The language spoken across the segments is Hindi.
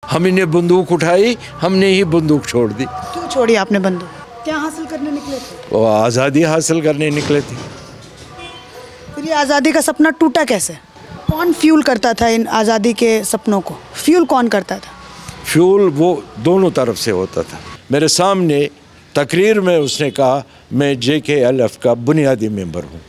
हमने बंदूक उठाई, हमने ही बंदूक छोड़ दी। क्यों छोड़ी आपने बंदूक? क्या हासिल करने निकले थे? वो आज़ादी हासिल करने निकले थे। फिर ये आज़ादी का सपना टूटा कैसे? कौन फ्यूल करता था इन आज़ादी के सपनों को? फ्यूल कौन करता था? फ्यूल वो दोनों तरफ से होता था। मेरे सामने तकरीर में उसने कहा मैं JKLF का बुनियादी मेंबर हूँ।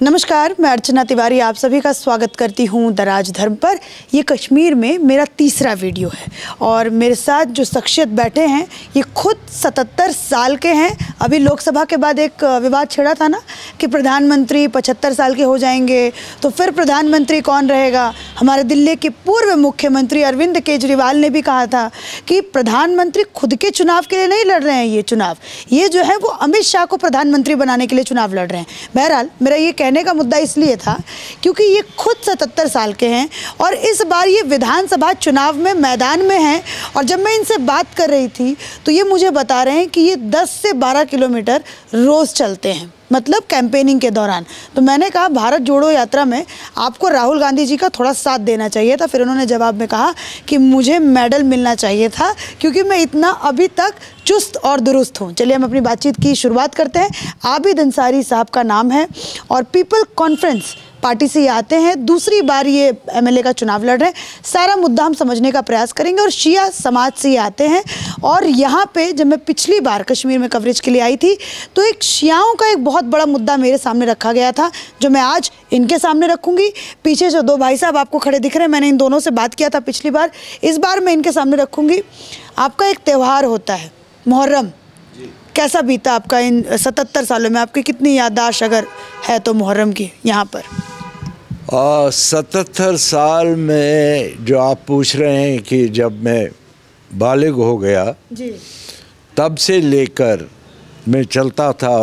नमस्कार, मैं अर्चना तिवारी आप सभी का स्वागत करती हूँ द राजधर्म पर। ये कश्मीर में मेरा तीसरा वीडियो है और मेरे साथ जो शख्सियत बैठे हैं ये खुद 77 साल के हैं। अभी लोकसभा के बाद एक विवाद छिड़ा था ना कि प्रधानमंत्री 75 साल के हो जाएंगे तो फिर प्रधानमंत्री कौन रहेगा। हमारे दिल्ली के पूर्व मुख्यमंत्री अरविंद केजरीवाल ने भी कहा था कि प्रधानमंत्री खुद के चुनाव के लिए नहीं लड़ रहे हैं, ये जो है वो अमित शाह को प्रधानमंत्री बनाने के लिए चुनाव लड़ रहे हैं। बहरहाल मेरा ये कहने का मुद्दा इसलिए था क्योंकि ये खुद 77 साल के हैं और इस बार ये विधानसभा चुनाव में मैदान में हैं। और जब मैं इनसे बात कर रही थी तो ये मुझे बता रहे हैं कि ये 10 से 12 किलोमीटर रोज़ चलते हैं, मतलब कैंपेनिंग के दौरान। तो मैंने कहा भारत जोड़ो यात्रा में आपको राहुल गांधी जी का थोड़ा साथ देना चाहिए था। फिर उन्होंने जवाब में कहा कि मुझे मेडल मिलना चाहिए था क्योंकि मैं इतना अभी तक चुस्त और दुरुस्त हूँ। चलिए हम अपनी बातचीत की शुरुआत करते हैं। आबिद अंसारी साहब का नाम है और पीपल कॉन्फ्रेंस पार्टी से ये आते हैं, दूसरी बार ये MLA का चुनाव लड़ रहे हैं। सारा मुद्दा हम समझने का प्रयास करेंगे और शिया समाज से ये आते हैं। और यहाँ पे जब मैं पिछली बार कश्मीर में कवरेज के लिए आई थी तो एक शियाओं का एक बहुत बड़ा मुद्दा मेरे सामने रखा गया था जो मैं आज इनके सामने रखूँगी। पीछे जो दो भाई साहब आपको खड़े दिख रहे हैं, मैंने इन दोनों से बात किया था पिछली बार, इस बार मैं इनके सामने रखूँगी। आपका एक त्यौहार होता है मुहर्रम, कैसा बीता आपका इन 77 सालों में? आपकी कितनी याददाश्त अगर है तो मुहर्रम की यहाँ पर? 77 साल में जो आप पूछ रहे हैं कि जब मैं बालिग हो गया जी, तब से लेकर मैं चलता था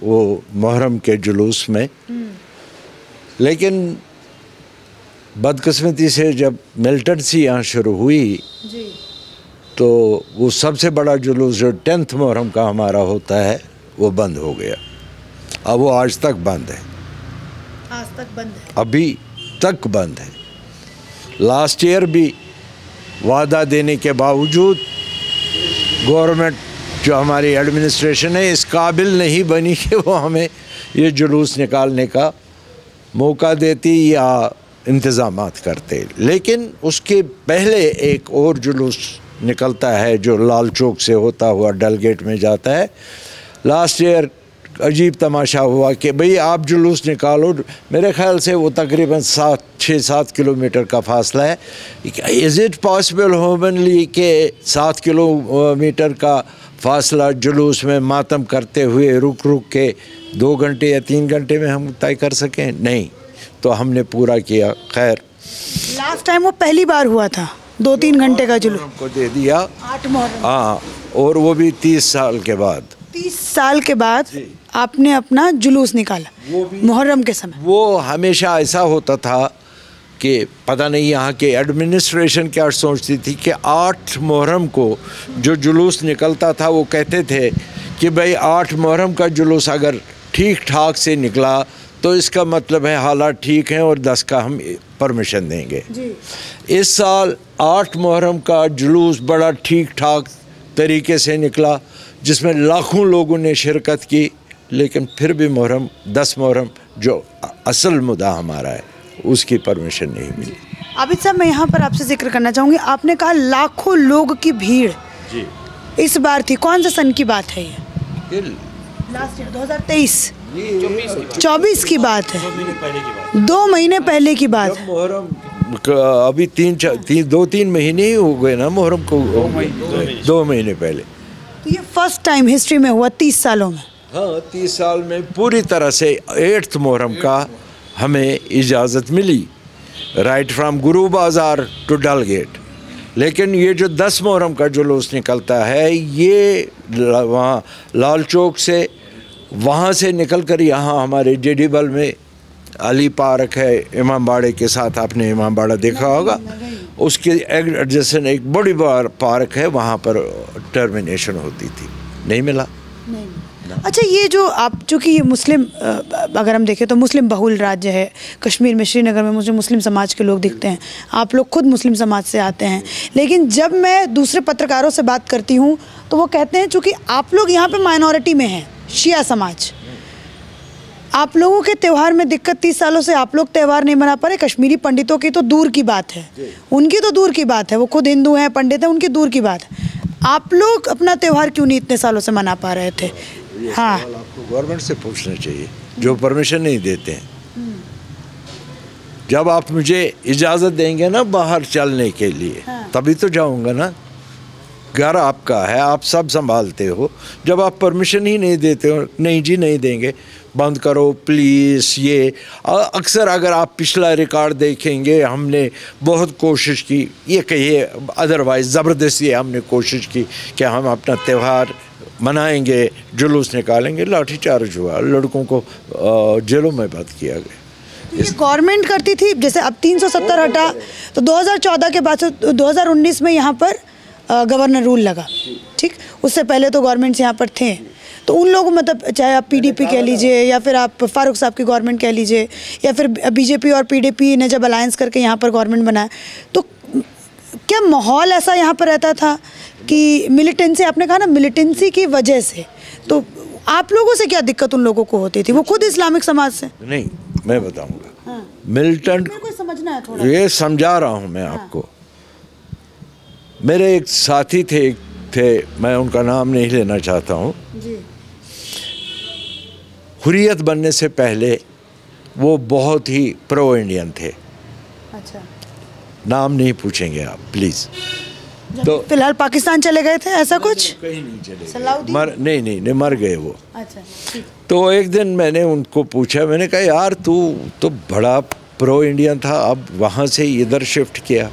वो मुहर्रम के जुलूस में। लेकिन बदकिस्मती से जब मिलिटेंसी यहाँ शुरू हुई जी, तो वो सबसे बड़ा जुलूस जो 10th मुहर्रम का हमारा होता है वो बंद हो गया। अब वो आज तक बंद है, आज तक बंद है, अभी तक बंद है। लास्ट ईयर भी वादा देने के बावजूद गवर्नमेंट जो हमारी एडमिनिस्ट्रेशन है इस काबिल नहीं बनी कि वो हमें ये जुलूस निकालने का मौका देती या इंतज़ामात करते। लेकिन उसके पहले एक और जुलूस निकलता है जो लाल चौक से होता हुआ डल गेट में जाता है। लास्ट ईयर अजीब तमाशा हुआ कि भाई आप जुलूस निकालो, मेरे ख्याल से वो तकरीबन 6-7 किलोमीटर का फासला है। इज़ इट पॉसिबल ह्यूमनली कि 7 किलोमीटर का फासला जुलूस में मातम करते हुए रुक के 2 घंटे या 3 घंटे में हम तय कर सकें? नहीं, तो हमने पूरा किया। खैर लास्ट टाइम वो पहली बार हुआ था 2-3 घंटे का जुलूस को दे दिया 8 मुहर्रम। हाँ, और वो भी 30 साल के बाद। 30 साल के बाद आपने अपना जुलूस निकाला मुहर्रम के समय। वो हमेशा ऐसा होता था कि पता नहीं यहाँ के एडमिनिस्ट्रेशन क्या सोचती थी कि 8 मुहर्रम को जो जुलूस निकलता था वो कहते थे कि भाई 8 मुहर्रम का जुलूस अगर ठीक ठाक से निकला तो इसका मतलब है हालात ठीक हैं और 10 का हम परमिशन देंगे जी। इस साल 8 मुहर्रम का जुलूस बड़ा ठीक ठाक तरीके से निकला जिसमें लाखों लोगों ने शिरकत की, लेकिन फिर भी मुहर्रम 10 मुहर्रम जो असल मुद्दा हमारा है उसकी परमिशन नहीं मिली। आबिद साहब, मैं यहाँ पर आपसे जिक्र करना चाहूँगी, आपने कहा लाखों लोग की भीड़ जी इस बार थी। कौन से सन की बात है ये? लास्ट ईयर 2023 24 की बात है, 2 महीने पहले की बात है। मुहर्रम अभी 2-3 महीने ही हो गए ना मुहर्रम को, 2 महीने पहले। तो ये फर्स्ट टाइम हिस्ट्री में हुआ 30 सालों में। हाँ, 30 साल में पूरी तरह से 8th मुहर्रम का हमें इजाज़त मिली, राइट फ्रॉम गुरु बाज़ार टू डल गेट। लेकिन ये जो 10 मुहर्रम का जुलूस निकलता है ये वहाँ लाल चौक से, वहाँ से निकल कर यहाँ हमारे JD बल में अली पार्क है, इमाम बाड़े के साथ, आपने इमाम बाड़ा देखा होगा, उसके एडजेसेंट एक बड़ी बार पार्क है, वहाँ पर टर्मिनेशन होती थी। नहीं मिला। अच्छा, ये जो आप, चूँकि ये मुस्लिम, अगर हम देखें तो मुस्लिम बहुल राज्य है कश्मीर में, श्रीनगर में मुझे मुस्लिम समाज के लोग दिखते हैं, आप लोग खुद मुस्लिम समाज से आते हैं, लेकिन जब मैं दूसरे पत्रकारों से बात करती हूँ तो वो कहते हैं चूँकि आप लोग यहाँ पे माइनॉरिटी में हैं, शिया समाज, आप लोगों के त्यौहार में दिक्कत, 30 सालों से आप लोग त्यौहार नहीं मना पा रहे। कश्मीरी पंडितों की तो दूर की बात है, उनकी तो दूर की बात है, वो खुद हिंदू हैं, पंडित हैं, उनकी दूर की बात है। आप लोग अपना त्यौहार क्यों नहीं इतने सालों से मना पा रहे थे? हाँ, आपको गवर्नमेंट से पूछना चाहिए, जो परमिशन नहीं देते हैं। जब आप मुझे इजाज़त देंगे ना बाहर चलने के लिए, तभी तो जाऊंगा ना। घर आपका है, आप सब संभालते हो। जब आप परमिशन ही नहीं देते हो, नहीं जी नहीं देंगे, बंद करो प्लीज़। ये अक्सर अगर आप पिछला रिकॉर्ड देखेंगे, हमने बहुत कोशिश की, ये कहिए अदरवाइज़ ज़बरदस्ती हमने कोशिश की कि हम अपना त्यौहार मनाएंगे, जुलूस निकालेंगे, लाठीचार्ज हुआ, लड़कों को जेलों में बंद किया गया। ये गवर्नमेंट करती थी। जैसे अब 370 हटा तो 2014 के बाद से 2019 में यहाँ पर गवर्नर रूल लगा, ठीक। उससे पहले तो गवर्नमेंट्स यहाँ पर थे, तो उन लोगों, मतलब चाहे आप पीडीपी कह लीजिए या फिर आप फारूक साहब की गवर्नमेंट कह लीजिए या फिर बीजेपी और पीडीपी ने जब अलायंस करके यहाँ पर गवर्नमेंट बनाया, तो क्या माहौल ऐसा यहाँ पर रहता था कि मिलिटेंसी, आपने कहा ना मिलिटेंसी की वजह से, तो आप लोगों से क्या दिक्कत उन लोगों को होती थी? वो खुद इस्लामिक समाज से? नहीं, मैं बताऊंगा। मिलिटेंट को समझना है थोड़ा, ये समझा रहा हूँ मैं आपको। मेरे एक साथी थे, मैं उनका नाम नहीं लेना चाहता हूँ। हुर्रियत बनने से पहले वो बहुत ही प्रो इंडियन थे। अच्छा, नाम नहीं पूछेंगे आप प्लीज़। तो फिलहाल पाकिस्तान चले गए थे, ऐसा कुछ? कहीं नहीं चले, सलाउद्दीन? नहीं मर गए वो। अच्छा, ठीक। तो एक दिन मैंने उनको पूछा, मैंने कहा यार तू तो बड़ा प्रो इंडियन था, अब वहाँ से इधर शिफ्ट किया,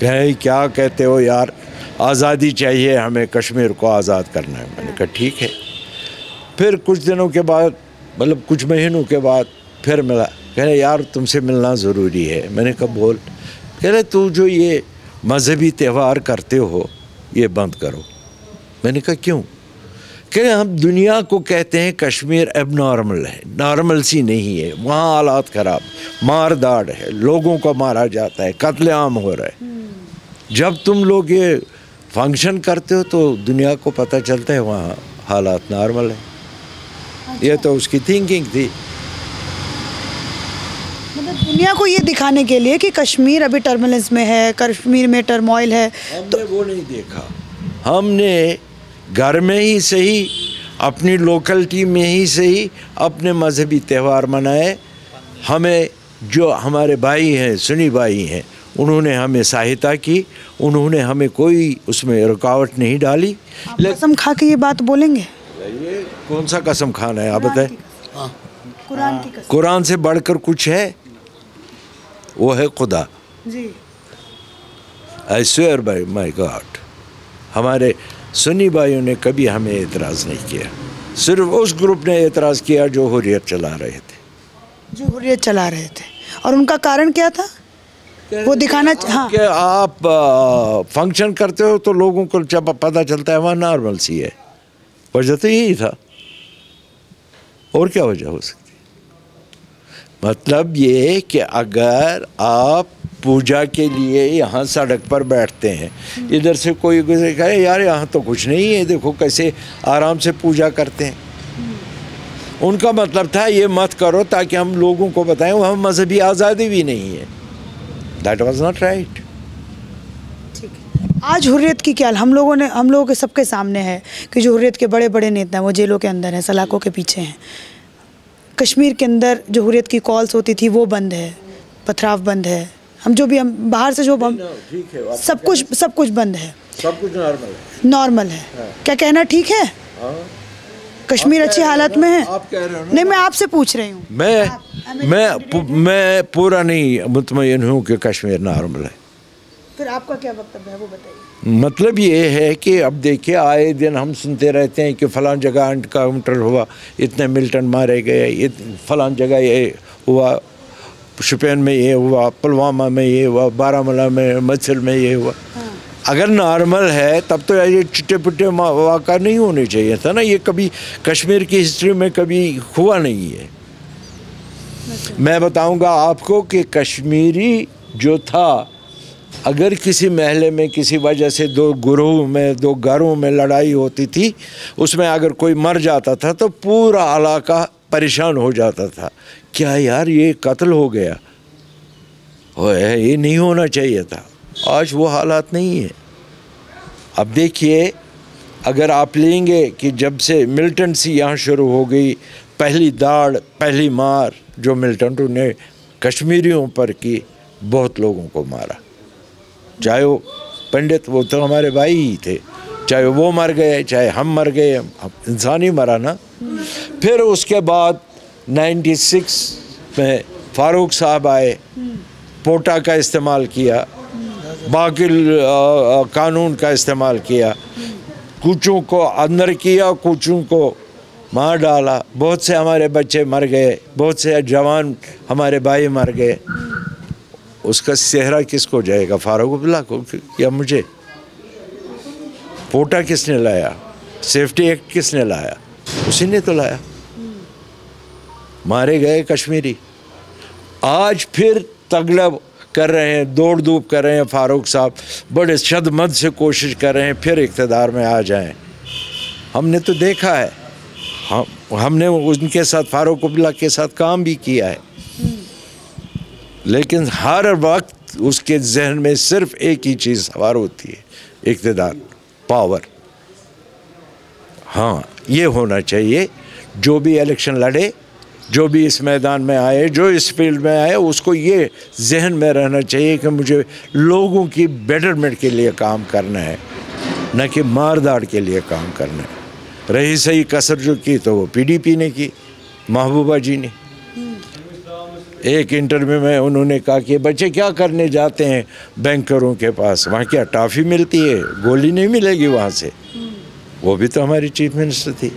कहे क्या कहते हो यार, आज़ादी चाहिए हमें, कश्मीर को आज़ाद करना है। मैंने कहा ठीक है। फिर कुछ दिनों के बाद, मतलब कुछ महीनों के बाद फिर मिला, कह रहे यार तुमसे मिलना ज़रूरी है। मैंने कहा बोल। कह रहे तू जो ये मजहबी त्यौहार करते हो ये बंद करो। मैंने कहा क्यों? कह रहे हम दुनिया को कहते हैं कश्मीर एबनॉर्मल है, नॉर्मल सी नहीं है, वहाँ हालात ख़राब, मार दाड़ है, लोगों को मारा जाता है, कत्लेआम हो रहा है। जब तुम लोग ये फंक्शन करते हो तो दुनिया को पता चलता है वहाँ हालात नॉर्मल है। अच्छा। ये तो उसकी थिंकिंग थी, मतलब दुनिया को ये दिखाने के लिए कि कश्मीर अभी टर्बुलेंस में है, कश्मीर में टर्मोइल है। हमने वो नहीं देखा। हमने घर में ही सही, अपनी लोकलिटी में ही सही, अपने मजहबी त्यौहार मनाए। हमें जो हमारे भाई हैं, सुन्नी भाई हैं, उन्होंने हमें सहायता की, उन्होंने हमें कोई उसमें रुकावट नहीं डाली। कसम खा के ये बात बोलेंगे? ये कौन सा कसम खाना है आप बताएं? कुरान की कसम। कुरान से बढ़कर कुछ है? वो है खुदा जी। I swear by my God. हमारे सुन्नी भाइयों ने कभी हमें एतराज़ नहीं किया, सिर्फ उस ग्रुप ने एतराज़ किया जो हुर्रियत चला रहे थे। और उनका कारण क्या था? वो दिखाना, हाँ, कि आप फंक्शन करते हो तो लोगों को जब पता चलता है वहाँ नॉर्मल सी है। वजह तो यही था, और क्या वजह हो सकती है? मतलब ये कि अगर आप पूजा के लिए यहाँ सड़क पर बैठते हैं, इधर से कोई गुजरे कहे यार यहाँ तो कुछ नहीं है, देखो कैसे आराम से पूजा करते हैं। उनका मतलब था ये मत करो ताकि हम लोगों को बताएं वहाँ मजहबी आज़ादी भी नहीं है। That was not right. ठीक है। आज हुर्रियत की क्या, हम लोगों के सबके सामने है कि जो हुर्रियत के बड़े बड़े नेता हैं वो जेलों के अंदर हैं, सलाखों के पीछे हैं। कश्मीर के अंदर जो हुर्रियत की कॉल्स होती थी वो बंद है, पथराव बंद है, हम बाहर से जो हम सब कुछ बंद है, सब कुछ नॉर्मल है। हाँ। क्या कहना ठीक है? हाँ। कश्मीर अच्छी हालत में है? आप कह रहे हो? नहीं, मैं आपसे पूछ रही हूँ। मैं पूरा नहीं मुतमईन हूँ कि कश्मीर नॉर्मल है। फिर आपका क्या वक्तव्य है वो बताइए। मतलब ये है कि अब देखिए आए दिन हम सुनते रहते हैं कि फ़लाँ जगह एनकाउंटर हुआ, इतने मिलिटेंट मारे गए, फ़लाँ जगह ये हुआ, शुपियन में ये हुआ, पुलवामा में ये हुआ, बारामूला में, मच्छर में ये हुआ। अगर नॉर्मल है तब तो ये चिट्टे पुट्टे वाक़ा नहीं होने चाहिए था ना। ये कभी कश्मीर की हिस्ट्री में कभी हुआ नहीं है। मैं बताऊंगा आपको कि कश्मीरी जो था, अगर किसी महल्ले में किसी वजह से दो गुरोह में, दो घरों में लड़ाई होती थी, उसमें अगर कोई मर जाता था तो पूरा इलाका परेशान हो जाता था। क्या यार ये कत्ल हो गया, ये नहीं होना चाहिए था। आज वो हालात नहीं है। अब देखिए, अगर आप लेंगे कि जब से मिलिटेंसी यहाँ शुरू हो गई, पहली दाड़ पहली मार जो मिलिटेंटों ने कश्मीरियों पर की, बहुत लोगों को मारा। चाहे वो पंडित, वो तो हमारे भाई ही थे, चाहे वो मर गए चाहे हम मर गए, इंसान ही मरा ना। फिर उसके बाद 96 में फारूक साहब आए, पोटा का इस्तेमाल किया, बाकी कानून का इस्तेमाल किया, कुछों को अंदर किया, कुछों को मार डाला। बहुत से हमारे बच्चे मर गए, बहुत से जवान हमारे भाई मर गए। उसका सेहरा किसको जाएगा, फारूक अब्दुल्ला को या मुझे? पोटा किसने लाया, सेफ्टी एक्ट किसने लाया? उसी ने तो लाया। मारे गए कश्मीरी। आज फिर तगलब कर रहे हैं, दौड़ धूप कर रहे हैं। फारूक साहब बड़े शदमद से कोशिश कर रहे हैं फिर इक़्तिदार में आ जाएं। हमने तो देखा है, हमने उनके साथ, फारूक अब्दुल्ला के साथ काम भी किया है, लेकिन हर वक्त उसके जहन में सिर्फ एक ही चीज़ सवार होती है, इक़्तिदार, पावर। हाँ, ये होना चाहिए। जो भी इलेक्शन लड़े, जो भी इस मैदान में आए, जो इस फील्ड में आए, उसको ये जहन में रहना चाहिए कि मुझे लोगों की बेटरमेंट के लिए काम करना है, न कि मारदाड़ के लिए काम करना है। रही सही कसर जो की तो वो PDP ने की, महबूबा जी ने। एक इंटरव्यू में उन्होंने कहा कि बच्चे क्या करने जाते हैं बैंकरों के पास, वहाँ क्या टॉफ़ी मिलती है, गोली नहीं मिलेगी वहाँ से। वो भी तो हमारी चीफ मिनिस्टर थी।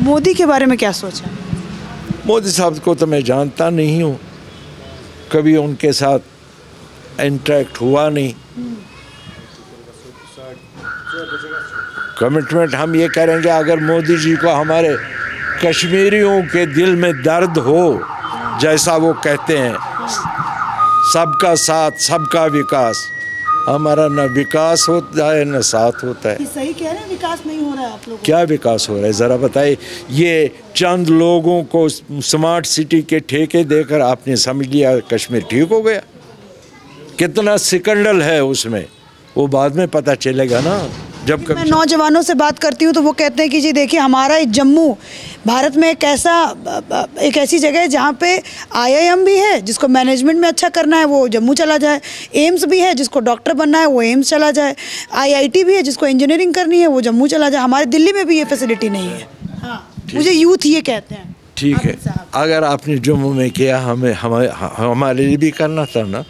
मोदी के बारे में क्या सोचा? मोदी साहब को तो मैं जानता नहीं हूँ, कभी उनके साथ इंटरेक्ट हुआ नहीं। कमिटमेंट हम ये करेंगे, अगर मोदी जी को हमारे कश्मीरियों के दिल में दर्द हो, जैसा वो कहते हैं सबका साथ सबका विकास, हमारा न विकास होता है न साथ होता है। सही कह रहे हैं, विकास नहीं हो रहा है आप लोगों को। क्या विकास हो रहा है ज़रा बताइए। ये चंद लोगों को स्मार्ट सिटी के ठेके देकर आपने समझ लिया कश्मीर ठीक हो गया? कितना स्कैंडल है उसमें, वो बाद में पता चलेगा ना। जब मैं नौजवानों से बात करती हूँ तो वो कहते हैं कि जी देखिए, हमारा जम्मू भारत में एक ऐसी जगह है जहाँ पे IIM भी है, जिसको मैनेजमेंट में अच्छा करना है वो जम्मू चला जाए, एम्स भी है जिसको डॉक्टर बनना है वो एम्स चला जाए, IIT भी है जिसको इंजीनियरिंग करनी है वो जम्मू चला जाए। हमारे दिल्ली में भी ये फैसिलिटी नहीं है। हाँ, मुझे यूथ ये कहते हैं। ठीक है, अगर आपने जम्मू में किया, हमारे लिए भी करना था ना।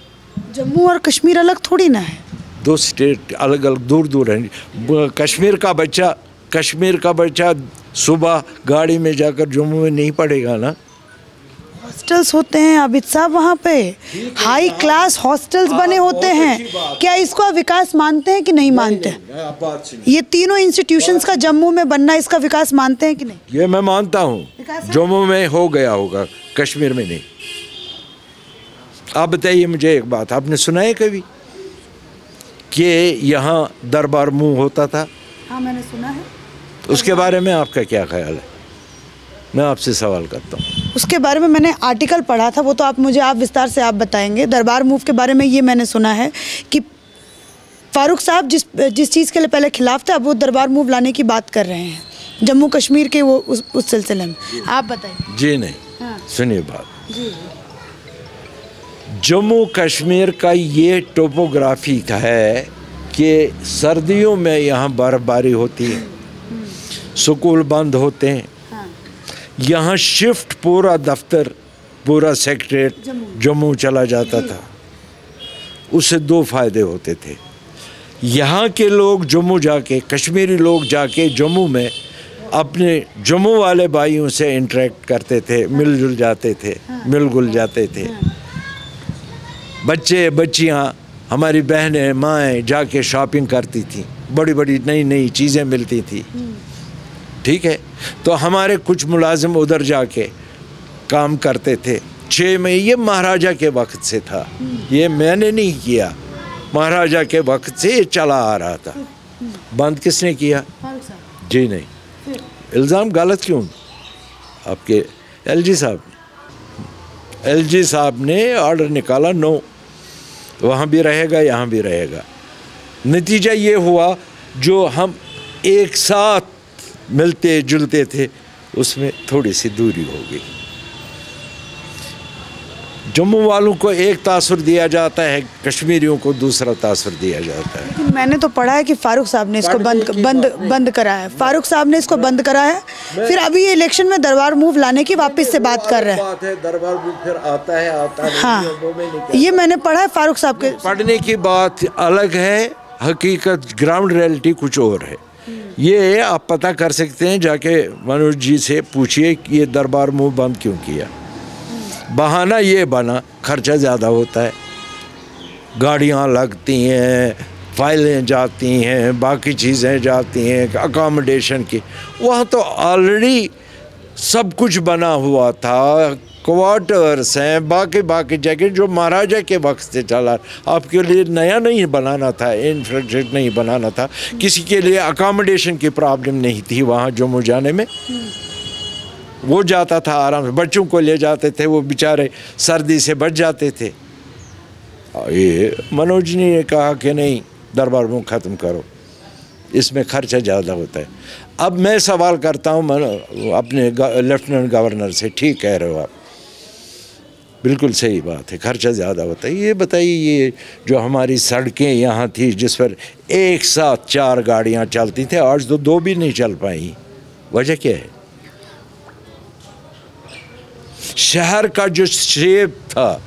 जम्मू और कश्मीर अलग थोड़ी ना है, दो स्टेट अलग अलग दूर दूर हैं। कश्मीर का बच्चा सुबह गाड़ी में जाकर जम्मू में नहीं पढ़ेगा ना। हॉस्टल्स होते हैं आबिद साहब, वहाँ पे हाई क्लास हॉस्टल्स बने होते हैं। क्या इसको आप विकास मानते हैं कि नहीं मानते हैं? ये तीनों इंस्टीट्यूशंस का जम्मू में बनना, इसका विकास मानते हैं कि नहीं? ये मैं मानता हूँ, जम्मू में हो गया होगा, कश्मीर में नहीं। आप बताइए मुझे एक बात, आपने सुना है कभी कि यहाँ दरबार मुंह होता था? हाँ, मैंने सुना है। उसके बारे में आपका क्या ख्याल है? मैं आपसे सवाल करता हूँ। उसके बारे में मैंने आर्टिकल पढ़ा था, वो तो आप विस्तार से आप बताएंगे। दरबार मूव के बारे में ये मैंने सुना है कि फारूक साहब जिस चीज़ के लिए पहले खिलाफ थे, अब वो दरबार मूव लाने की बात कर रहे हैं जम्मू कश्मीर के वो उस सिलसिले में। आप बताइए। जी नहीं, हाँ। सुनिए बात। जी। जम्मू कश्मीर का ये टोपोग्राफी का है कि सर्दियों में यहाँ बर्फबारी होती है, स्कूल बंद होते हैं। हाँ। यहाँ शिफ्ट पूरा दफ्तर, पूरा सेक्रेटरीट जम्मू चला जाता था। उससे दो फायदे होते थे। यहाँ के लोग जम्मू जाके, कश्मीरी लोग जाके जम्मू में अपने जम्मू वाले भाइयों से इंटरेक्ट करते थे, मिलजुल जाते थे, मिलजुल जाते थे। बच्चे बच्चियाँ हमारी बहनें माएँ जाके शॉपिंग करती थी, बड़ी बड़ी नई नई चीज़ें मिलती थी, ठीक है। तो हमारे कुछ मुलाजिम उधर जाके काम करते थे 6 महीने। ये महाराजा के वक्त से था, ये मैंने नहीं किया, महाराजा के वक्त से ये चला आ रहा था। बंद किसने किया? जी नहीं। इल्ज़ाम गलत क्यों? आपके एलजी साहब ने, एलजी साहब ने ऑर्डर निकाला, नो, वहाँ भी रहेगा यहाँ भी रहेगा। नतीजा ये हुआ जो हम एक साथ मिलते जुलते थे उसमें थोड़ी सी दूरी हो गई। जम्मू वालों को एक तासुर दिया जाता है, कश्मीरियों को दूसरा तासुर दिया जाता है। लेकिन मैंने तो पढ़ा है कि फारूक साहब ने इसको बंद करा है, फारूक साहब ने इसको बंद करा है। फिर अभी ये इलेक्शन में दरबार मूव लाने की वापस से बात कर रहे हैं। बात है दरबार मूव, फिर आता है आता नहीं। हाँ, ये मैंने पढ़ा है फारूक साहब के। पढ़ने की बात अलग है, हकीकत ग्राउंड रियलिटी कुछ और है। ये आप पता कर सकते हैं, जाके मनोज जी से पूछिए कि ये दरबार मूव बंद क्यों किया। बहाना ये बना खर्चा ज़्यादा होता है, गाड़ियाँ लगती हैं, फाइलें जाती हैं, बाकी चीज़ें जाती हैं, अकोमोडेशन की। वहाँ तो ऑलरेडी सब कुछ बना हुआ था, क्वार्टर्स हैं, बाकी जगह जो महाराजा के वक्त से चला। आपके लिए नया नहीं बनाना था, इंफ्रास्ट्रक्चर नहीं बनाना था, किसी के लिए अकोमोडेशन की प्रॉब्लम नहीं थी वहाँ जम्मू जाने में। वो जाता था आराम से, बच्चों को ले जाते थे, वो बेचारे सर्दी से बच जाते थे। ये मनोज ने कहा कि नहीं, दरबार मूव ख़त्म करो, इसमें खर्चा ज़्यादा होता है। अब मैं सवाल करता हूँ अपने लेफ्टिनेंट गवर्नर से, ठीक कह रहे हो आप, बिल्कुल सही बात है, खर्चा ज़्यादा होता है। ये बताइए, ये जो हमारी सड़कें यहाँ थी जिस पर एक साथ 4 गाड़ियाँ चलती थी, आज तो 2 भी नहीं चल पाई, वजह क्या है? शहर का जो शेप था,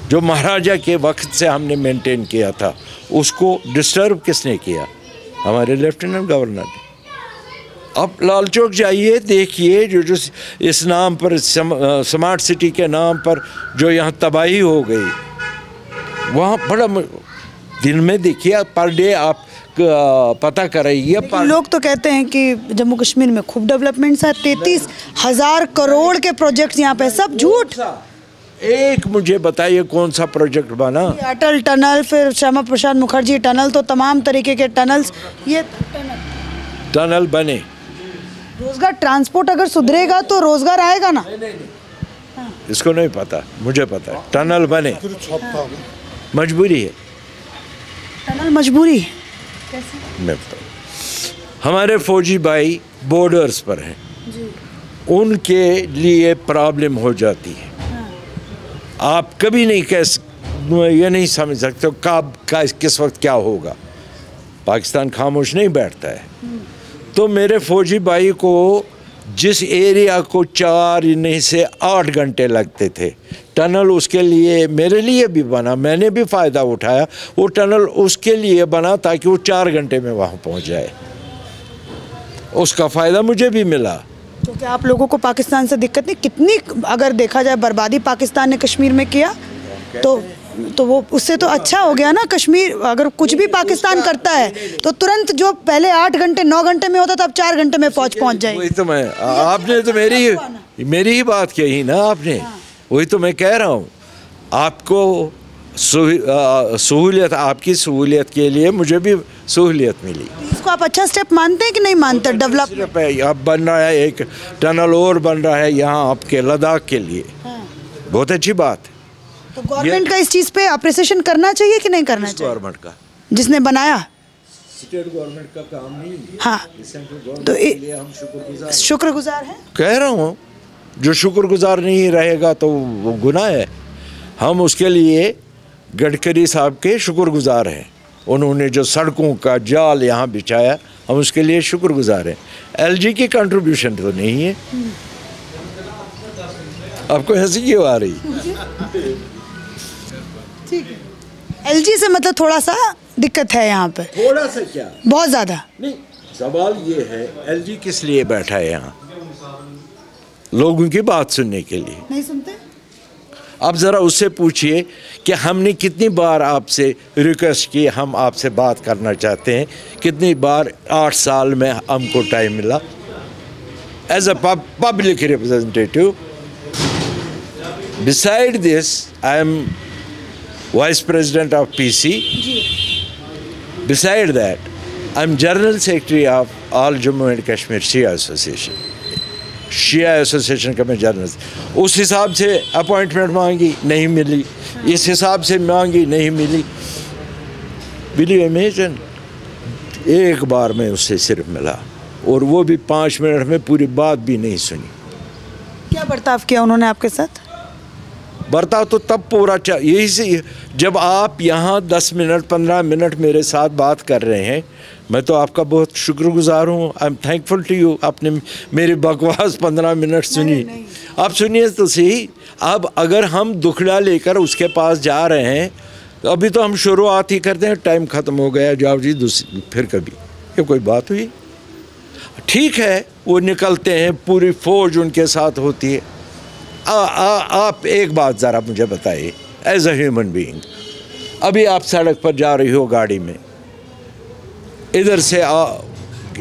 जो महाराजा के वक्त से हमने मेंटेन किया था, उसको डिस्टर्ब किसने किया? हमारे लेफ्टिनेंट गवर्नर ने। आप लाल चौक जाइए, देखिए जो इस नाम पर स्मार्ट सिटी के नाम पर जो यहाँ तबाही हो गई, वहाँ बड़ा दिन में देखिए, पर डे आप पता कराइए। लोग तो कहते हैं कि जम्मू कश्मीर में खूब डेवलपमेंट्स है, 33,000 करोड़ के प्रोजेक्ट्स यहाँ पे, सब झूठ। एक मुझे बताइए कौन सा प्रोजेक्ट बना? अटल टनल, फिर श्यामा प्रसाद मुखर्जी टनल, तो तमाम तरीके के टनल्स, ये टनल बने। रोजगार, ट्रांसपोर्ट अगर सुधरेगा तो रोजगार आएगा ना। इसको नहीं पता, मुझे पता है, टनल बने, मजबूरी है, टनल मजबूरी है। मैं बताऊँ, हमारे फौजी भाई बॉर्डर्स पर हैं, उनके लिए प्रॉब्लम हो जाती है। आप कभी नहीं ये नहीं समझ सकते कब किस वक्त क्या होगा। पाकिस्तान खामोश नहीं बैठता है। तो मेरे फौजी भाई को जिस एरिया को 4 नहीं से 8 घंटे लगते थे, टनल उसके लिए, मेरे लिए भी बना, मैंने भी फ़ायदा उठाया। वो टनल उसके लिए बना ताकि वो 4 घंटे में वहाँ पहुँच जाए, उसका फ़ायदा मुझे भी मिला। तो क्या आप लोगों को पाकिस्तान से दिक्कत नहीं? कितनी अगर देखा जाए बर्बादी पाकिस्तान ने कश्मीर में किया, तो वो उससे तो अच्छा हो गया ना। कश्मीर अगर कुछ भी पाकिस्तान करता है तो तुरंत, जो पहले 8 घंटे 9 घंटे में होता था, अब 4 घंटे में फौज पहुंच जाएगी। वही तो मैं, आपने तो मेरी ही बात कही ना आपने। वही तो मैं कह रहा हूँ, आपको सहूलियत, आपकी सहूलियत के लिए मुझे भी सहूलियत मिली। इसको आप अच्छा स्टेप मानते हैं कि नहीं मानते? डेवलपमेंट अब बन रहा है, एक टनल और बन रहा है यहाँ आपके लद्दाख के लिए, बहुत अच्छी बात है। तो गवर्नमेंट का इस चीज़ पे अप्रिसिएशन करना चाहिए कि नहीं करना चाहिए? गवर्नमेंट का, जिसने बनाया, स्टेट गवर्नमेंट का काम नहीं। हाँ, तो हम शुक्रगुजार हैं। कह रहा हूँ, जो शुक्रगुजार नहीं रहेगा तो वो गुनाह है। हम उसके लिए गडकरी साहब के शुक्रगुजार हैं। उन्होंने जो सड़कों का जाल यहाँ बिछाया, हम उसके लिए शुक्रगुजार हैं। एलजी की कंट्रीब्यूशन तो नहीं है। आपको हंसी क्यों आ रही? ठीक है, एलजी से मतलब थोड़ा सा दिक्कत है यहाँ पे। थोड़ा सा क्या, बहुत ज़्यादा नहीं। सवाल ये है, एलजी किस लिए बैठा है यहाँ? लोगों की बात सुनने के लिए। नहीं सुनते? आप ज़रा उससे पूछिए कि हमने कितनी बार आपसे रिक्वेस्ट की, हम आपसे बात करना चाहते हैं, कितनी बार 8 साल में हमको टाइम मिला as a public representative. Beside this I am vice president of PC. Beside that I am general secretary of all Jammu and Kashmir Shia association. Shia association का मैं जनरल. उस हिसाब से अपॉइंटमेंट मांगी, नहीं मिली. इस हिसाब से मांगी, नहीं मिली. विल यू इमेजिन, एक बार में उससे सिर्फ मिला, और वो भी 5 मिनट में पूरी बात भी नहीं सुनी. क्या बर्ताव किया उन्होंने आपके साथ? बर्ताव तो तब पूरा यही से, जब आप यहाँ 10 मिनट 15 मिनट मेरे साथ बात कर रहे हैं. मैं तो आपका बहुत शुक्रगुजार हूँ. I am thankful to you. आपने मेरी बकवास 15 मिनट सुनी. आप सुनिए तो सही. अब अगर हम दुखड़ा लेकर उसके पास जा रहे हैं, तो अभी तो हम शुरुआत ही करते हैं. टाइम ख़त्म हो गया, जाओ जी दूसरी फिर कभी. ये कोई बात हुई? ठीक है, वो निकलते हैं, पूरी फौज उनके साथ होती है. आप एक बात ज़रा मुझे बताइए, एज अ ह्यूमन बीइंग, अभी आप सड़क पर जा रही हो गाड़ी में, इधर से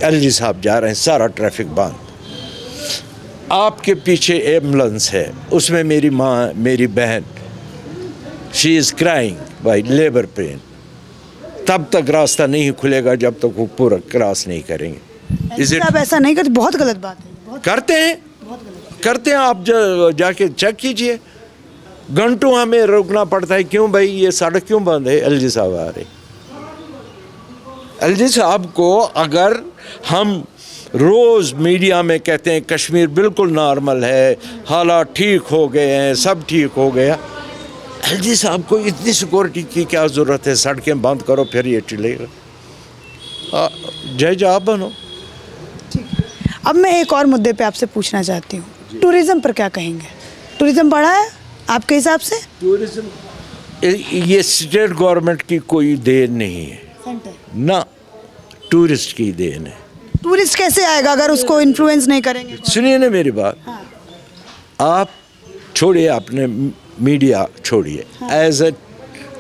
LG साहब जा रहे हैं, सारा ट्रैफिक बंद. आपके पीछे एम्बुलेंस है, उसमें मेरी माँ, मेरी बहन, she is crying by labour pain. तब तक रास्ता नहीं खुलेगा जब तक वो पूरा क्रॉस नहीं करेंगे. आप ऐसा नहीं करते, बहुत गलत बात है. करते हैं, करते हैं. आप जाके चेक कीजिए. घंटों हमें रुकना पड़ता है. क्यों भाई, ये सड़क क्यों बंद है? LG साहब आ रहे. LG साहब को अगर हम रोज़ मीडिया में कहते हैं कश्मीर बिल्कुल नॉर्मल है, हालात ठीक हो गए हैं, सब ठीक हो गया, LG साहब को इतनी सिक्योरिटी की क्या ज़रूरत है? सड़कें बंद करो फिर ये चलेगा. जज आप बनो. अब मैं एक और मुद्दे पे आपसे पूछना चाहती हूँ. टूरिज़्म पर क्या कहेंगे? टूरिज़्म बढ़ा है आपके हिसाब से? टूरिज़्म ये स्टेट गवर्नमेंट की कोई देन नहीं है ना, टूरिस्ट की देन है. टूरिस्ट कैसे आएगा अगर उसको इन्फ्लुएंस नहीं करेंगे? सुनिए ना मेरी बात. हाँ. आप छोड़िए, अपने मीडिया छोड़िए. एज अ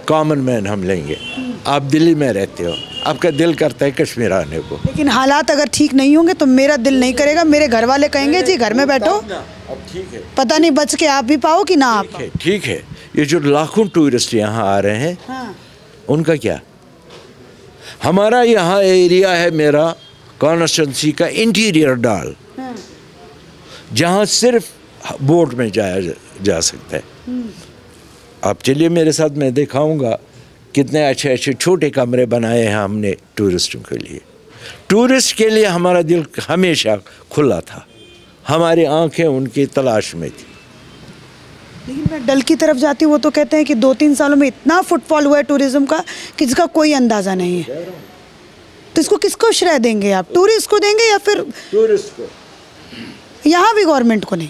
कॉमन मैन हम लेंगे. आप दिल्ली में रहते हो, आपका दिल करता है कश्मीर आने को, लेकिन हालात अगर ठीक नहीं होंगे तो मेरा दिल नहीं करेगा. मेरे घर वाले कहेंगे जी घर में बैठो, अब ठीक है, पता नहीं बच के आप भी पाओ कि ना आप. ठीक है. ये जो लाखों टूरिस्ट यहाँ आ रहे हैं, हाँ. उनका क्या? हमारा यहाँ एरिया है, मेरा कॉन्स्टिट्यूंसी का इंटीरियर डाल, जहाँ सिर्फ बोट में जाया जा सकता है. आप चलिए मेरे साथ, मैं दिखाऊंगा कितने अच्छे अच्छे छोटे कमरे बनाए हैं हमने टूरिस्टों के लिए. टूरिस्ट के लिए हमारा दिल हमेशा खुला था. हमारी आंखें उनकी तलाश में थी. लेकिन मैं डल की तरफ जाती हूँ, वो तो कहते हैं कि 2-3 सालों में इतना फुटफॉल हुआ है टूरिज्म का कि जिसका कोई अंदाज़ा नहीं है. तो इसको किसको श्रेय देंगे आप? टूरिस्ट को देंगे या फिर टूरिस्ट को? यहाँ भी गवर्नमेंट को नहीं?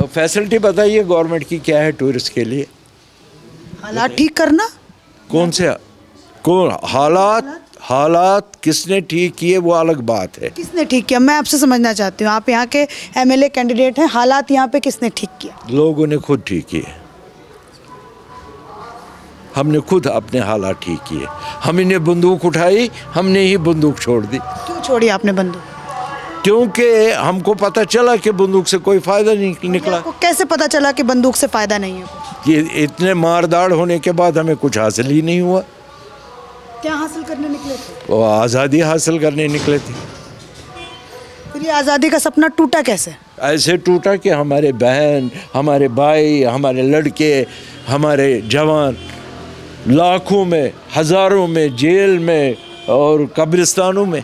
फैसिलिटी बताइए गवर्नमेंट की क्या है टूरिस्ट के लिए? हालात ठीक करना. कौन से हालात किसने ठीक किए वो अलग बात है. किसने ठीक किया, मैं आपसे समझना चाहती हूँ. आप यहाँ के MLA कैंडिडेट हैं, हालात यहाँ पे किसने ठीक किया? लोगों ने खुद ठीक किए. हमने खुद अपने हालात ठीक किए. हमने बंदूक उठाई, हमने ही बंदूक छोड़ दी. क्यों छोड़ी आपने बंदूक? क्योंकि हमको पता चला कि बंदूक से कोई फ़ायदा नहीं निकला. आपको कैसे पता चला कि बंदूक से फ़ायदा नहीं है? ये इतने मारदाड़ होने के बाद हमें कुछ हासिल ही नहीं हुआ. क्या हासिल करने निकले थे? वो आज़ादी हासिल करने निकले थे. फिर ये आज़ादी का सपना टूटा कैसे? ऐसे टूटा कि हमारे बहन, हमारे भाई, हमारे लड़के, हमारे जवान लाखों में, हज़ारों में जेल में और कब्रिस्तानों में.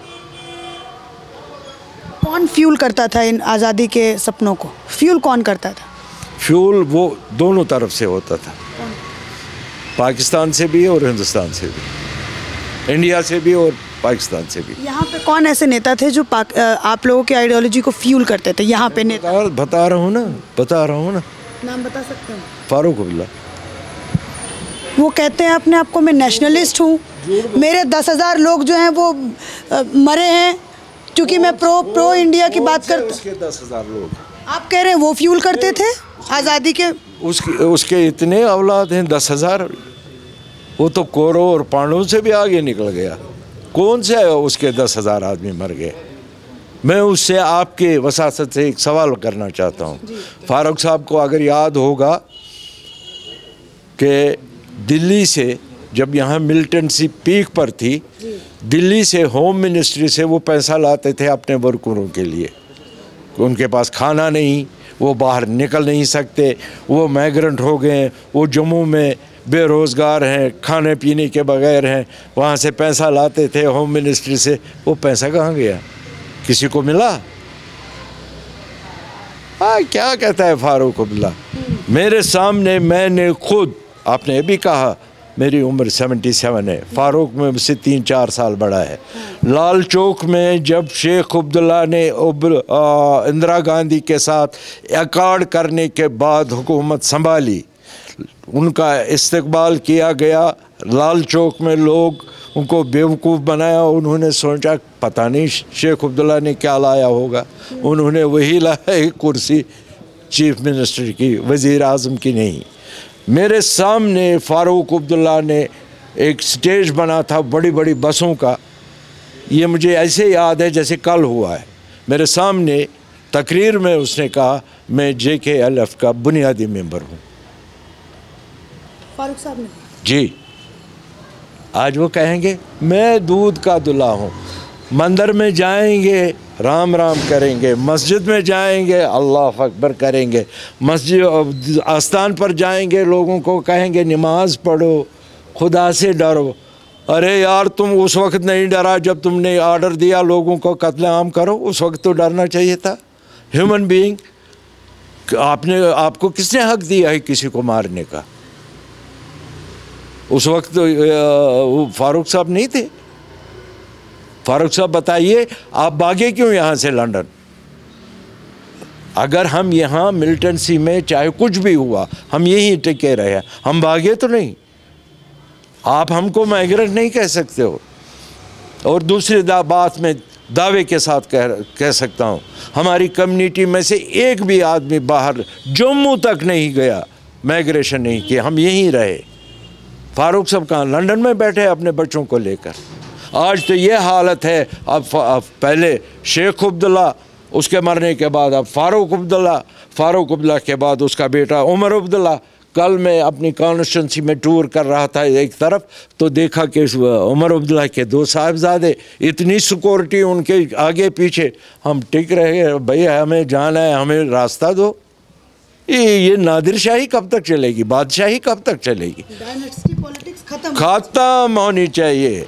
कौन फ्यूल करता था इन आज़ादी के सपनों को? फ्यूल कौन करता था? फ्यूल वो दोनों तरफ से होता था. पाकिस्तान से भी और हिंदुस्तान से भी, इंडिया से भी और पाकिस्तान से भी. यहाँ पे कौन ऐसे नेता थे जो आप लोगों की आइडियोलॉजी को फ्यूल करते थे? यहाँ पे नेता बता रहा हूँ ना. नाम बता सकते हैं? फारूक अब्दुल्ला. वो कहते हैं अपने आप को मैं नेशनलिस्ट हूँ. मेरे 10,000 लोग जो हैं वो मरे हैं क्योंकि मैं प्रो इंडिया की बात करता. 10,000 लोग आप कह रहे हैं वो फ्यूल करते थे आज़ादी के? उसके इतने औलाद हैं 10,000। वो तो कौरव और पांडवों से भी आगे निकल गया। कौन से उसके 10,000 आदमी मर गए। मैं उससे आपके वसासत से एक सवाल करना चाहता हूँ। फारूक साहब को अगर याद होगा कि दिल्ली से जब यहाँ मिलिटेंसी पीक पर थी, दिल्ली से होम मिनिस्ट्री से वो पैसा लाते थे अपने वर्करों के लिए। उनके पास खाना नहीं, वो बाहर निकल नहीं सकते, वो माइग्रेंट हो गए, वो जम्मू में बेरोज़गार हैं, खाने पीने के बगैर हैं, वहाँ से पैसा लाते थे होम मिनिस्ट्री से। वो पैसा कहाँ गया? किसी को मिला? क्या कहता है फारूक अब्दुल्ला? मेरे सामने मैंने खुद, आपने भी कहा मेरी उम्र 77 है, फारूक में मुझसे 3-4 साल बड़ा है। लाल चौक में जब शेख अब्दुल्ला ने इंदिरा गांधी के साथ अकॉर्ड करने के बाद हुकूमत संभाली, उनका इस्तकबाल किया गया। लाल चौक में लोग उनको बेवकूफ़ बनाया। उन्होंने सोचा पता नहीं शेख अब्दुल्ला ने क्या लाया होगा, उन्होंने वही लाया एक कुर्सी चीफ मिनिस्टर की, वज़ीर आज़म की नहीं। मेरे सामने फारूक अब्दुल्ला ने एक स्टेज बना था बड़ी बड़ी बसों का। ये मुझे ऐसे याद है जैसे कल हुआ है। मेरे सामने तकरीर में उसने कहा मैं JKLF का बुनियादी मेंबर हूँ। फारूक साहब ने? जी। आज वो कहेंगे मैं दूध का दूल्हा हूँ। मंदिर में जाएंगे राम राम करेंगे, मस्जिद में जाएंगे अल्लाह अकबर करेंगे, मस्जिद आस्थान पर जाएंगे लोगों को कहेंगे नमाज पढ़ो, खुदा से डरो। अरे यार तुम उस वक्त नहीं डरा जब तुमने ऑर्डर दिया लोगों को कत्लेआम करो, उस वक्त तो डरना चाहिए था। ह्यूमन बीइंग, आपको किसने हक दिया है किसी को मारने का? उस वक्त तो फारूक साहब नहीं थे। फारूक साहब बताइए आप भागे क्यों यहाँ से लंदन? अगर हम यहाँ मिलिटेंसी में चाहे कुछ भी हुआ हम यहीं टिके रहे, हम भागे तो नहीं। आप हमको माइग्रेंट नहीं कह सकते हो। और दूसरी बात में दावे के साथ कह सकता हूँ, हमारी कम्युनिटी में से एक भी आदमी बाहर जम्मू तक नहीं गया, माइग्रेशन नहीं किया, हम यहीं रहे। फारूक साहब कहाँ? लंदन में बैठे अपने बच्चों को लेकर। आज तो ये हालत है। अब पहले शेख अब्दुल्ला, उसके मरने के बाद अब फारूक अब्दुल्ला के बाद उसका बेटा उमर अब्दुल्ला। कल मैं अपनी कॉन्स्टिट्यूंसी में टूर कर रहा था एक तरफ, तो देखा कि उमर अब्दुल्ला के 2 साहिबजादे, इतनी सिक्योरिटी उनके आगे पीछे। हम टिक रहे, भैया हमें जाना है, हमें रास्ता दो। ये नादिरशाही कब तक चलेगी? बादशाही कब तक चलेगी? डायनेस्टी पॉलिटिक्स खत्म होनी चाहिए।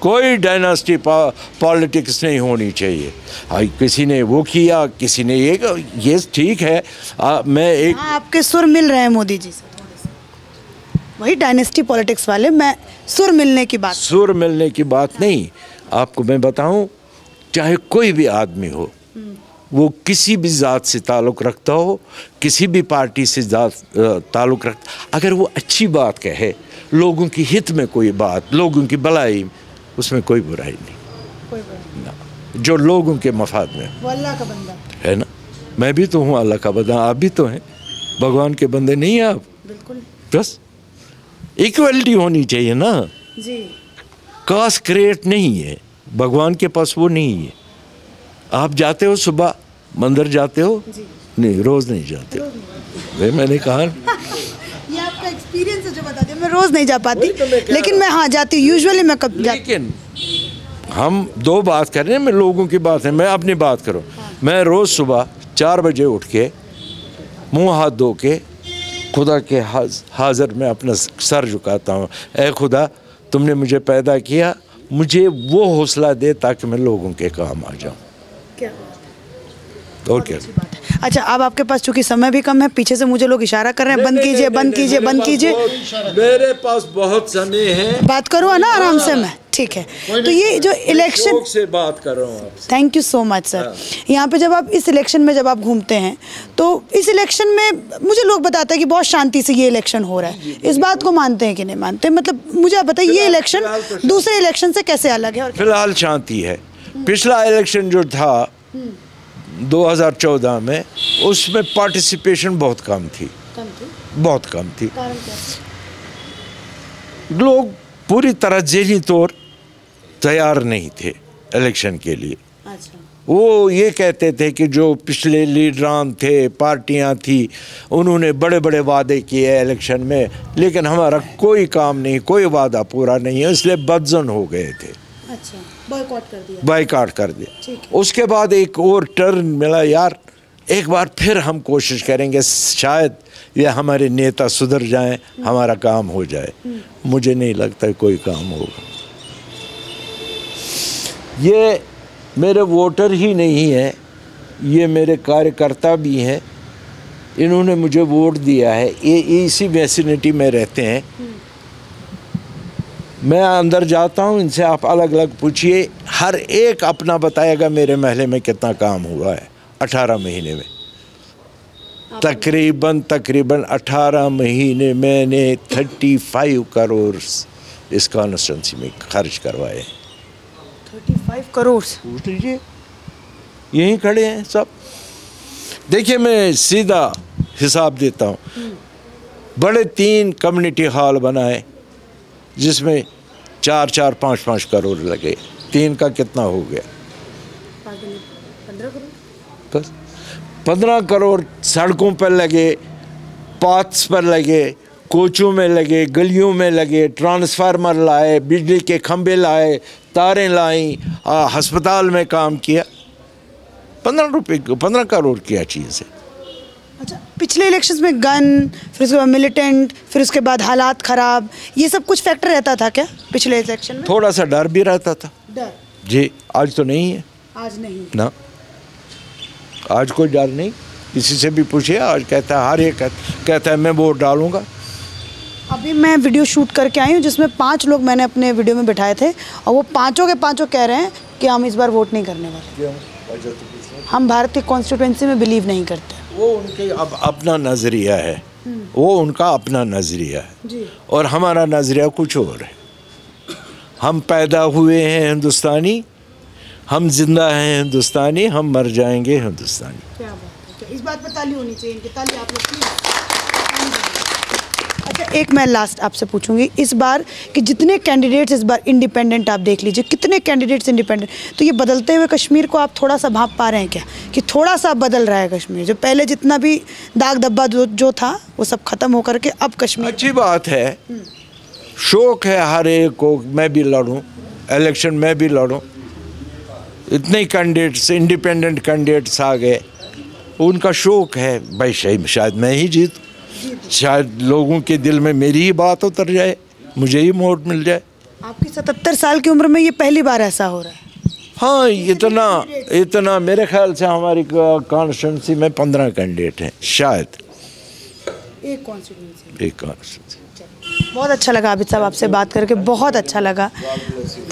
कोई डायनेस्टी पॉलिटिक्स नहीं होनी चाहिए। किसी ने वो किया, किसी ने ये ठीक है। मैं एक आपके सुर मिल रहे हैं मोदी जी से थोड़े से, वही डायनेस्टी पॉलिटिक्स वाले। मैं सुर मिलने की बात नहीं। आपको मैं बताऊं, चाहे कोई भी आदमी हो, वो किसी भी ज़ात से ताल्लुक़ रखता हो, किसी भी पार्टी से ताल्लुक़ रखता, अगर वो अच्छी बात कहे, लोगों की हित में कोई बात, लोगों की भलाई, उसमें कोई बुराई नहीं ना, जो लोगों के मफाद में। वो अल्लाह का बंदा है ना। मैं भी तो हूँ अल्लाह का बंदा, आप भी तो हैं। भगवान के बंदे नहीं हैं आप? बिल्कुल। बस इक्वलिटी होनी चाहिए ना जी। कास्ट क्रिएट नहीं है, भगवान के पास वो नहीं है। आप जाते हो सुबह मंदिर जाते हो? नहीं, रोज़ नहीं जाते हो। वे मैंने कहा ये आपका एक्सपीरियंस है जो बता दिया। मैं रोज़ नहीं जा पाती, लेकिन मैं हाँ जाती हूँ। यूजुअली मैं कब जाती। लेकिन हम 2 बात कर रहे हैं, मैं लोगों की बात है, मैं अपनी बात करूँ। मैं रोज़ सुबह 4 बजे उठ के मुँह हाथ धो के खुदा के हाज़िर में अपना सर झुकाता हूँ। ऐ खुदा, तुमने मुझे पैदा किया, मुझे वो हौसला दे ताकि मैं लोगों के काम आ जाऊँ। क्या और क्या? अच्छा, अब आपके पास चूंकि समय भी कम है, पीछे से मुझे लोग इशारा कर रहे हैं बंद कीजिए, बंद कीजिए, बंद कीजिए। मेरे पास बहुत समय है, बात करूँ ना आराम से मैं, ठीक है। तो ये जो इलेक्शन से बात कर रहा हूँ आपसे। Thank you so much sir. यहाँ पे जब आप इस इलेक्शन में जब आप घूमते हैं, तो इस इलेक्शन में मुझे लोग बताते हैं कि बहुत शांति से ये इलेक्शन हो रहा है। इस बात को मानते हैं कि नहीं मानते? मतलब मुझे आप बताइए, ये इलेक्शन दूसरे इलेक्शन से कैसे अलग है? फिलहाल शांति है। पिछला इलेक्शन जो था 2014 में, उसमें पार्टिसिपेशन बहुत कम थी। बहुत कम थी। कारण क्या? लोग पूरी तरह ज़हनी तौर तैयार नहीं थे इलेक्शन के लिए। अच्छा। वो ये कहते थे कि जो पिछले लीडरान थे, पार्टियां थी, उन्होंने बड़े बड़े वादे किए इलेक्शन में, लेकिन हमारा कोई काम नहीं, कोई वादा पूरा नहीं है, इसलिए बदजन हो गए थे। अच्छा, बॉयकॉट कर दिया। बाइकाट कर दिया। ठीक है। उसके बाद एक और टर्न मिला, यार एक बार फिर हम कोशिश करेंगे, शायद ये हमारे नेता सुधर जाएं, हमारा काम हो जाए। मुझे नहीं लगता कोई काम होगा। ये मेरे वोटर ही नहीं है, ये मेरे कार्यकर्ता भी हैं, इन्होंने मुझे वोट दिया है, ये इसी वेसिनिटी में रहते हैं। मैं अंदर जाता हूँ, इनसे आप अलग अलग पूछिए, हर एक अपना बताएगा मेरे महल्ले में कितना काम हुआ है 18 महीने में। तकरीबन 18 महीने मैंने 35 करोड़ इस कॉन्स्टिट्यूंसी में खर्च करवाए। 35 करोड़? पूछ लीजिए, यहीं खड़े हैं सब। देखिए मैं सीधा हिसाब देता हूँ। बड़े 3 कम्युनिटी हॉल बनाए जिसमें 4-4, 5-5 करोड़ लगे। 3 का कितना हो गया? 15 करोड़। बस 15 करोड़ सड़कों पर लगे, पाथ्स पर लगे, कोचों में लगे, गलियों में लगे, ट्रांसफार्मर लाए, बिजली के खंभे लाए, तारें लाई, अस्पताल में काम किया। 15 करोड़ क्या चीज़ है। अच्छा, पिछले इलेक्शंस में गन, फिर उसके बाद मिलिटेंट, फिर उसके बाद हालात ख़राब, ये सब कुछ फैक्टर रहता था क्या पिछले इलेक्शन में? थोड़ा सा डर भी रहता था। डर? जी, आज तो नहीं है। आज नहीं ना, आज कोई डर नहीं। किसी से भी पूछिए, आज कहता है, हर एक कहता है मैं वोट डालूंगा। अभी मैं वीडियो शूट करके आई हूँ जिसमें 5 लोग मैंने अपने वीडियो में बिठाए थे, और वो पाँचों के पाँचों कह रहे हैं कि हम इस बार वोट नहीं करने वाले। हम भारतीय कॉन्स्टिट्यूंसी में बिलीव नहीं करते। वो उनके अब अपना नज़रिया है, वो उनका अपना नज़रिया है जी। और हमारा नज़रिया कुछ और है। हम पैदा हुए हैं हिंदुस्तानी, हम जिंदा हैं हिंदुस्तानी, हम मर जाएंगे हिंदुस्तानी। क्या बात है, इस बात पर ताली होनी चाहिए, इनकी ताली आप लोग प्लीज। अच्छा, एक मैं लास्ट आपसे पूछूंगी, इस बार कि जितने कैंडिडेट्स इस बार इंडिपेंडेंट, आप देख लीजिए कितने कैंडिडेट्स इंडिपेंडेंट, तो ये बदलते हुए कश्मीर को आप थोड़ा सा भांप पा रहे हैं क्या कि थोड़ा सा बदल रहा है कश्मीर? जो पहले जितना भी दाग धब्बा जो था वो सब खत्म होकर के अब कश्मीर। अच्छी बात है, शौक है हर एक को, मैं भी लड़ूं इलेक्शन, मैं भी लड़ूं। इतने कैंडिडेट्स, इंडिपेंडेंट कैंडिडेट्स आ गए, उनका शौक है भाई, शायद मैं ही जीतूं, शायद लोगों के दिल में मेरी ही बात उतर जाए, मुझे ही वोट मिल जाए। आपकी 77 साल की उम्र में ये पहली बार ऐसा हो रहा है? हाँ, इतना मेरे ख्याल से हमारी कॉन्स्टिट्यूंसी में 15 कैंडिडेट हैं शायद, एक कॉन्स्टिट्यूंसी। एक कॉन्स्टिट्यूंसी। बहुत अच्छा लगा आबिद साहब आपसे बात करके, बहुत अच्छा लगा,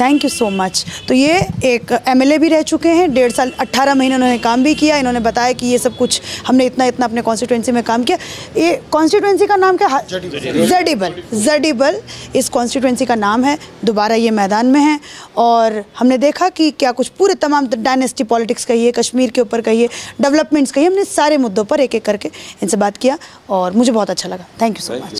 थैंक यू सो मच। तो ये एक एमएलए भी रह चुके हैं, 1.5 साल 18 महीने उन्होंने काम भी किया। इन्होंने बताया कि ये सब कुछ हमने इतना अपने कॉन्स्टिट्यूंसी में काम किया। ये कॉन्स्टिट्यूंसी का नाम क्या? जडीबल इस कॉन्स्टिट्यूंसी का नाम है। दोबारा ये मैदान में है और हमने देखा कि क्या कुछ पूरे तमाम डायनेस्टी पॉलिटिक्स कहिए, कश्मीर के ऊपर कहिए, डेवलपमेंट्स कहिए, हमने सारे मुद्दों पर एक एक करके इनसे बात किया और मुझे बहुत अच्छा लगा। Thank you so much.